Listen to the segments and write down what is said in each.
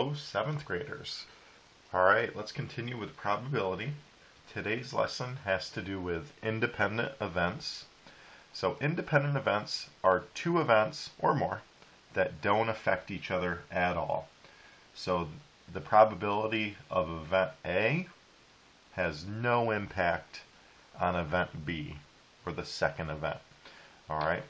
Hello, 7th graders. All right, let's continue with probability. Today's lesson has to do with independent events. So independent events are two events or more that don't affect each other at all. So the probability of event A has no impact on event B, or the second event. All right.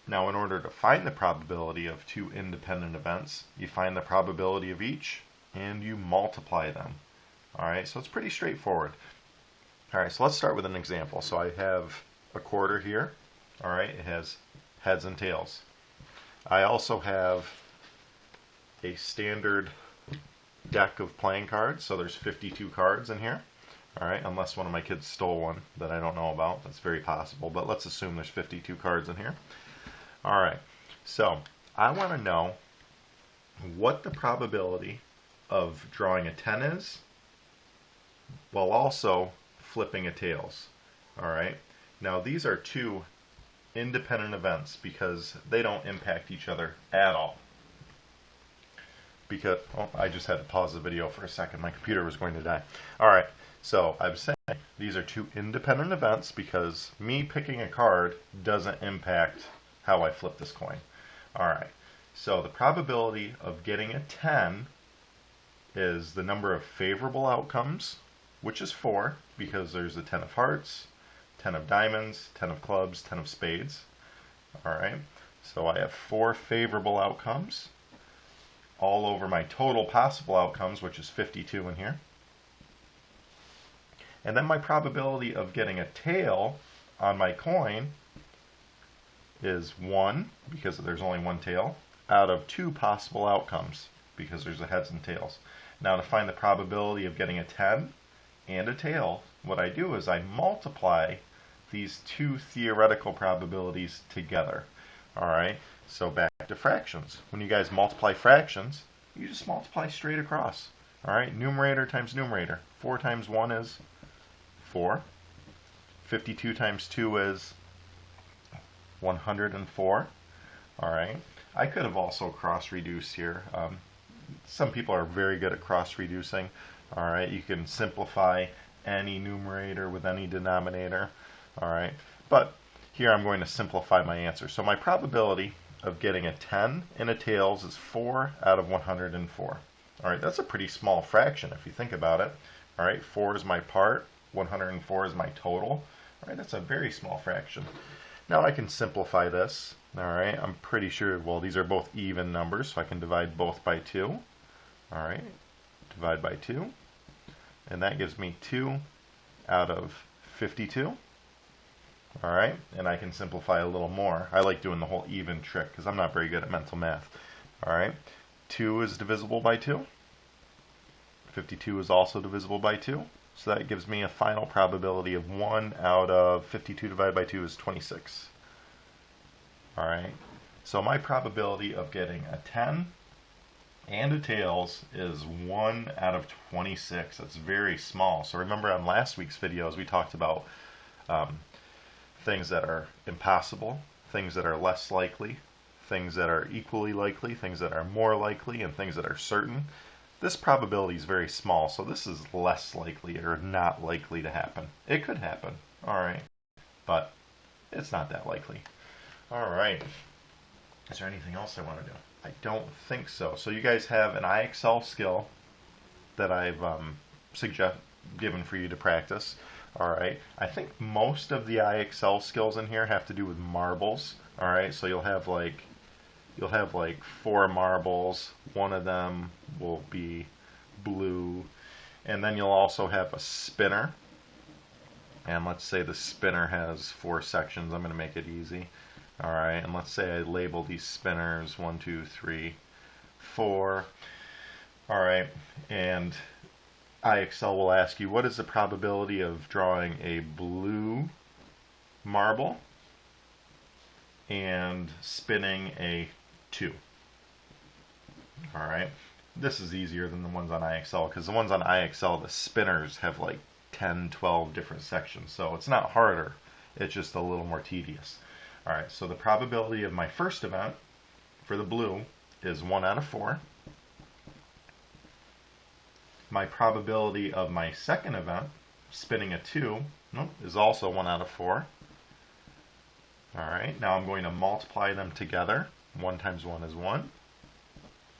Now, in order to find the probability of two independent events, you find the probability of each and you multiply them. All right, so it's pretty straightforward. All right, so let's start with an example. So I have a quarter here. All right, it has heads and tails. I also have a standard deck of playing cards. So there's 52 cards in here. All right, unless one of my kids stole one that I don't know about. That's very possible, but let's assume there's 52 cards in here. All right, so I want to know what the probability of drawing a 10 is while also flipping a tails. All right, now these are two independent events because they don't impact each other at all. Because, oh, I just had to pause the video for a second. My computer was going to die. All right, so I'm saying these are two independent events because me picking a card doesn't impact how I flip this coin. All right, so the probability of getting a 10 is the number of favorable outcomes, which is 4 because there's a 10 of hearts, 10 of diamonds, 10 of clubs, 10 of spades. All right, so I have 4 favorable outcomes all over my total possible outcomes, which is 52 in here. And then my probability of getting a tail on my coin is 1, because there's only one tail, out of 2 possible outcomes, because there's a heads and tails. Now to find the probability of getting a 10 and a tail, what I do is I multiply these two theoretical probabilities together. Alright, so back to fractions. When you guys multiply fractions, you just multiply straight across. Alright, numerator times numerator. 4 times 1 is 4. 52 times 2 is 104. All right. I could have also cross-reduced here. Some people are very good at cross-reducing. All right. You can simplify any numerator with any denominator. All right. But here I'm going to simplify my answer. So my probability of getting a 10 and a tails is 4 out of 104. All right. That's a pretty small fraction if you think about it. All right. 4 is my part. 104 is my total. All right. That's a very small fraction. Now I can simplify this. All right, I'm pretty sure, well, these are both even numbers, so I can divide both by 2. All right, divide by 2. And that gives me 2 out of 52. All right, and I can simplify a little more. I like doing the whole even trick because I'm not very good at mental math. All right, 2 is divisible by 2. 52 is also divisible by 2. So that gives me a final probability of 1 out of 52 divided by 2 is 26. All right. So my probability of getting a 10 and a tails is 1 out of 26. That's very small. So remember on last week's videos we talked about things that are impossible, things that are less likely, things that are equally likely, things that are more likely, and things that are certain. This probability is very small, so this is less likely or not likely to happen. It could happen, all right, but it's not that likely. All right, is there anything else I want to do? I don't think so. So you guys have an IXL skill that I've given for you to practice. All right, I think most of the IXL skills in here have to do with marbles. All right, so you'll have like 4 marbles. One of them will be blue. And then you'll also have a spinner. And let's say the spinner has 4 sections. I'm going to make it easy. All right, and let's say I label these spinners 1, 2, 3, 4. All right, and IXL will ask you, what is the probability of drawing a blue marble and spinning a 2? All right, this is easier than the ones on IXL because the ones on IXL, the spinners have like 10, 12 different sections. So it's not harder, it's just a little more tedious. All right, so the probability of my first event for the blue is 1 out of 4. my probability of my second event, spinning a 2, is also 1 out of 4. Alright, now I'm going to multiply them together. 1 times 1 is 1.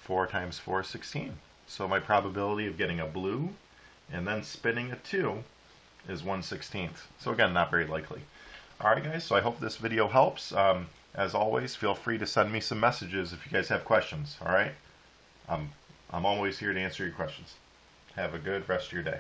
4 times 4 is 16. So my probability of getting a blue and then spinning a 2 is 1/16. So again, not very likely. Alright guys, so I hope this video helps. As always, feel free to send me some messages if you guys have questions. Alright? I'm always here to answer your questions. Have a good rest of your day.